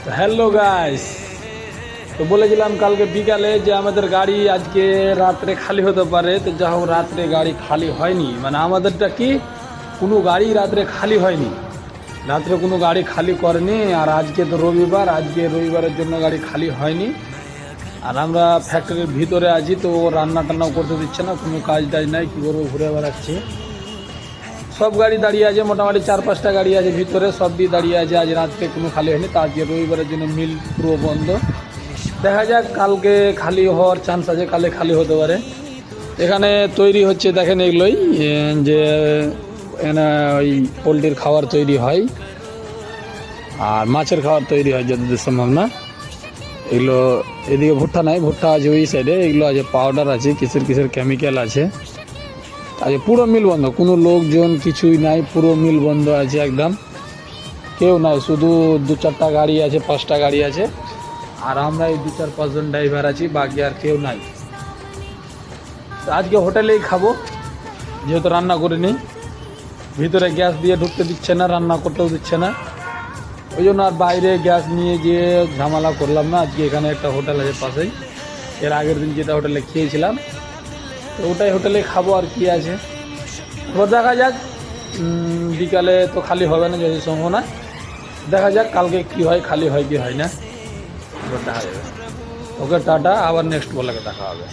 তো hello guys, তো বলেছিলাম কালকে বিকালে যে আমাদের গাড়ি আজকে রাত্রে খালি হতে পারে। তো যা হোক, রাত্রে গাড়ি খালি হয়নি। মানে আমাদেরটা কি, কোনো গাড়ি রাত্রে খালি হয়নি, রাত্রে কোনো গাড়ি খালি করেনি। আর আজকে তো রবিবার, আজকে রবিবারের জন্য গাড়ি খালি হয়নি। আর আমরা ফ্যাক্টরির ভিতরে আছি, তো রান্না টান্নাও করতে দিচ্ছে না, কোনো কাজ টাজ নাই, কী করবো, ঘুরে বেড়াচ্ছি। সব গাড়ি দাঁড়িয়ে আছে, মোটামুটি 4-5টা গাড়ি আছে ভিতরে, সবই দাঁড়িয়ে আছে। আজ রাত্রে কোনো খালি হয়নি, তো আজকে রবিবারের জন্য মিল পুরো বন্ধ। দেখা যাক, কালকে খালি হওয়ার চান্স আছে, কালে খালি হতে পারে। এখানে তৈরি হচ্ছে, দেখেন এগুলোই যে এখানে ওই পোলট্রির খাবার তৈরি হয় আর মাছের খাবার তৈরি হয় যতদূর সম্ভব। না এগুলো এদিকে ভুট্টা নাই, ভুট্টা আছে ওই সাইডে, এগুলো আছে পাউডার আছে, কিসের কিসের কেমিক্যাল আছে। আজ পুরো মিল বন্ধ, কোনো লোকজন কিছুই নাই, পুরো মিল বন্ধ আছে একদম, কেউ নাই। শুধু 2-4টা গাড়ি আছে, 5টা গাড়ি আছে, আর আমরা এই 2-4-5 জন ড্রাইভার আছি, বাকি আর কেউ নাই। তো আজকে হোটেলেই খাবো, যেহেতু রান্না করিনি। ভিতরে গ্যাস দিয়ে ঢুকতে দিচ্ছে না, রান্না করতেও দিচ্ছে না, ওই জন্য আর বাইরে গ্যাস নিয়ে গিয়ে ঝামেলা করলাম না। আজকে এখানে একটা হোটেল আছে পাশেই, এর আগের দিন যেটা হোটেলে খেয়েছিলাম, তো ওটাই হোটেলে খাবো। আর কি আছে, এবার দেখা যাক। বিকালে তো খালি হবে না যদি সম্ভব না, দেখা যাক কালকে কি হয়, খালি হয় কি হয় না, এবার দেখা যাবে। ওকে টাটা, আবার নেক্সট বলে দেখা হবে।